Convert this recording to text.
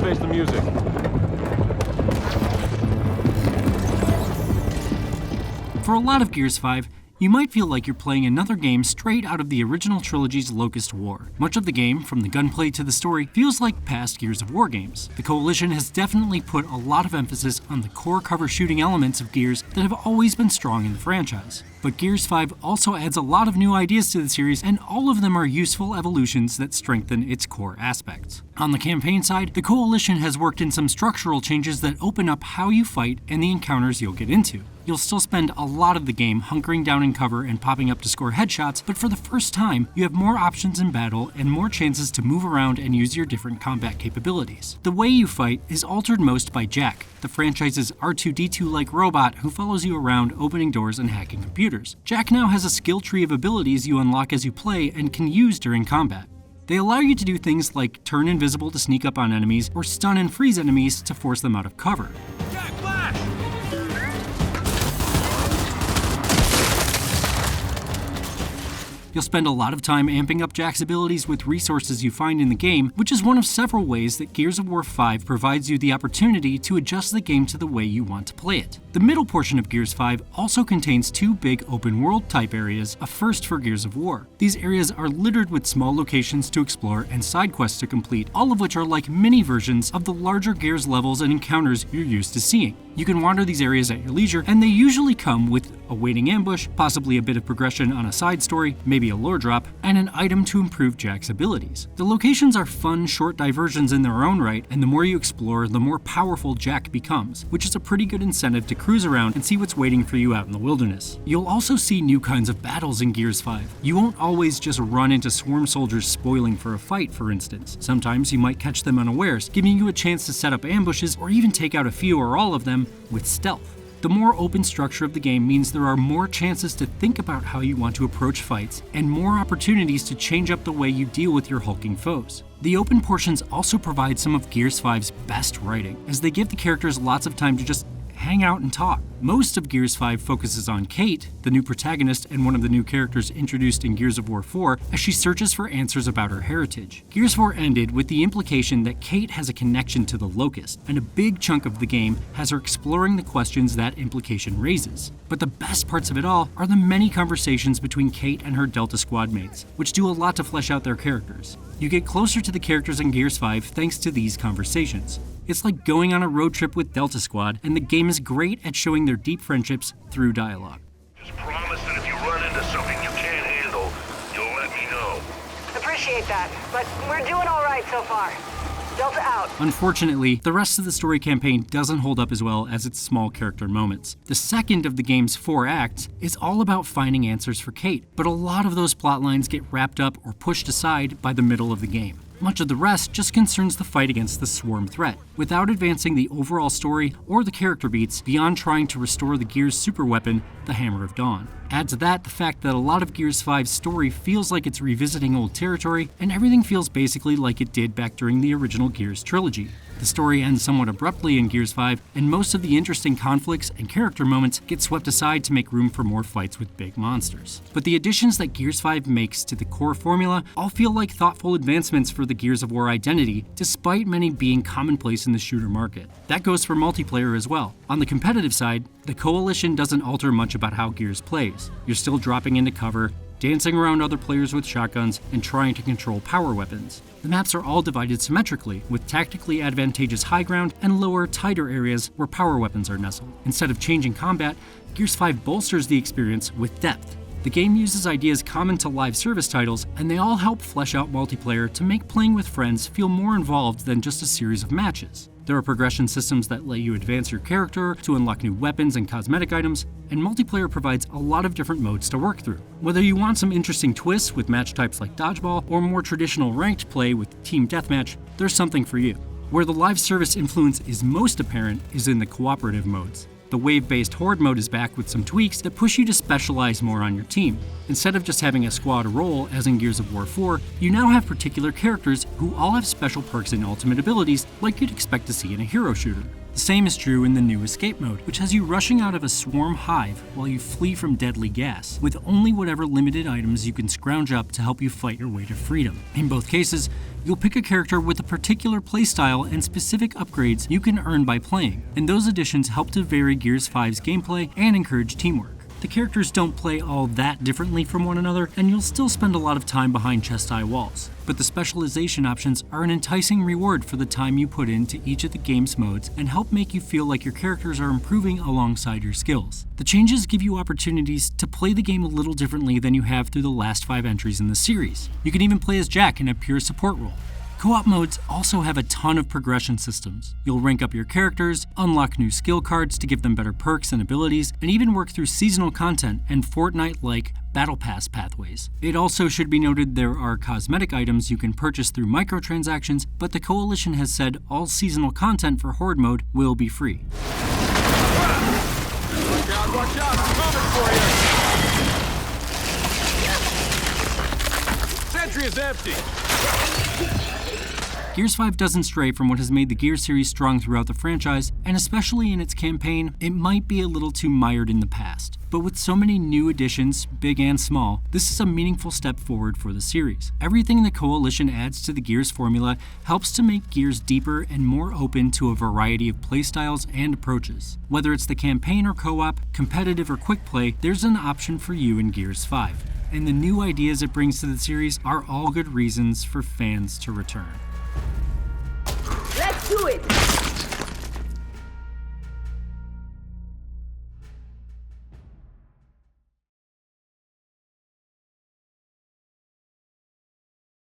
face the music. For a lot of Gears 5, you might feel like you're playing another game straight out of the original trilogy's Locust War. Much of the game, from the gunplay to the story, feels like past Gears of War games. The Coalition has definitely put a lot of emphasis on the core cover shooting elements of Gears that have always been strong in the franchise. But Gears 5 also adds a lot of new ideas to the series, and all of them are useful evolutions that strengthen its core aspects. On the campaign side, the Coalition has worked in some structural changes that open up how you fight and the encounters you'll get into. You'll still spend a lot of the game hunkering down in cover and popping up to score headshots, but for the first time, you have more options in battle and more chances to move around and use your different combat capabilities. The way you fight is altered most by Jack, the franchise's R2-D2-like robot who follows you around opening doors and hacking computers. Jack now has a skill tree of abilities you unlock as you play and can use during combat. They allow you to do things like turn invisible to sneak up on enemies or stun and freeze enemies to force them out of cover. Jack, flash! You'll spend a lot of time amping up Jack's abilities with resources you find in the game, which is one of several ways that Gears of War 5 provides you the opportunity to adjust the game to the way you want to play it. The middle portion of Gears 5 also contains two big open world type areas, a first for Gears of War. These areas are littered with small locations to explore and side quests to complete, all of which are like mini versions of the larger Gears levels and encounters you're used to seeing. You can wander these areas at your leisure, and they usually come with a waiting ambush, possibly a bit of progression on a side story, maybe a lore drop, and an item to improve Jack's abilities. The locations are fun, short diversions in their own right, and the more you explore, the more powerful Jack becomes, which is a pretty good incentive to cruise around and see what's waiting for you out in the wilderness. You'll also see new kinds of battles in Gears 5. You won't always just run into swarm soldiers spoiling for a fight, for instance. Sometimes you might catch them unawares, giving you a chance to set up ambushes or even take out a few or all of them with stealth. The more open structure of the game means there are more chances to think about how you want to approach fights, and more opportunities to change up the way you deal with your hulking foes. The open portions also provide some of Gears 5's best writing, as they give the characters lots of time to just hang out and talk. Most of Gears 5 focuses on Kait, the new protagonist and one of the new characters introduced in Gears of War 4, as she searches for answers about her heritage. Gears 4 ended with the implication that Kait has a connection to the Locust, and a big chunk of the game has her exploring the questions that implication raises. But the best parts of it all are the many conversations between Kait and her Delta Squad mates, which do a lot to flesh out their characters. You get closer to the characters in Gears 5 thanks to these conversations. It's like going on a road trip with Delta Squad, and the game is great at showing their deep friendships through dialogue. Just promise that if you run into something you can't handle, you'll let me know. Appreciate that, but we're doing all right so far. Delta out. Unfortunately, the rest of the story campaign doesn't hold up as well as its small character moments. The second of the game's 4 acts is all about finding answers for Kait, but a lot of those plot lines get wrapped up or pushed aside by the middle of the game. Much of the rest just concerns the fight against the swarm threat, without advancing the overall story or the character beats beyond trying to restore the Gears superweapon, the Hammer of Dawn. Add to that the fact that a lot of Gears 5's story feels like it's revisiting old territory, and everything feels basically like it did back during the original Gears trilogy. The story ends somewhat abruptly in Gears 5, and most of the interesting conflicts and character moments get swept aside to make room for more fights with big monsters. But the additions that Gears 5 makes to the core formula all feel like thoughtful advancements for the Gears of War identity, despite many being commonplace in the shooter market. That goes for multiplayer as well. On the competitive side, the Coalition doesn't alter much about how Gears plays. You're still dropping into cover, dancing around other players with shotguns, and trying to control power weapons. The maps are all divided symmetrically, with tactically advantageous high ground and lower, tighter areas where power weapons are nestled. Instead of changing combat, Gears 5 bolsters the experience with depth. The game uses ideas common to live service titles, and they all help flesh out multiplayer to make playing with friends feel more involved than just a series of matches. There are progression systems that let you advance your character to unlock new weapons and cosmetic items, and multiplayer provides a lot of different modes to work through. Whether you want some interesting twists with match types like dodgeball, or more traditional ranked play with team deathmatch, there's something for you. Where the live service influence is most apparent is in the cooperative modes. The wave-based HORDE mode is back with some tweaks that push you to specialize more on your team. Instead of just having a squad role, as in Gears of War 4, you now have particular characters who all have special perks and ultimate abilities like you'd expect to see in a hero shooter. The same is true in the new escape mode, which has you rushing out of a swarm hive while you flee from deadly gas, with only whatever limited items you can scrounge up to help you fight your way to freedom. In both cases, you'll pick a character with a particular playstyle and specific upgrades you can earn by playing, and those additions help to vary Gears 5's gameplay and encourage teamwork. The characters don't play all that differently from one another, and you'll still spend a lot of time behind chest-high walls. But the specialization options are an enticing reward for the time you put into each of the game's modes and help make you feel like your characters are improving alongside your skills. The changes give you opportunities to play the game a little differently than you have through the last 5 entries in the series. You can even play as Jack in a pure support role. Co-op modes also have a ton of progression systems. You'll rank up your characters, unlock new skill cards to give them better perks and abilities, and even work through seasonal content and Fortnite-like Battle Pass pathways. It also should be noted there are cosmetic items you can purchase through microtransactions, but the Coalition has said all seasonal content for Horde mode will be free. Watch out, I'm coming for you! Sentry is empty! Gears 5 doesn't stray from what has made the Gears series strong throughout the franchise, and especially in its campaign, it might be a little too mired in the past. But with so many new additions, big and small, this is a meaningful step forward for the series. Everything the Coalition adds to the Gears formula helps to make Gears deeper and more open to a variety of playstyles and approaches. Whether it's the campaign or co-op, competitive or quick play, there's an option for you in Gears 5. And the new ideas it brings to the series are all good reasons for fans to return. Let's do it!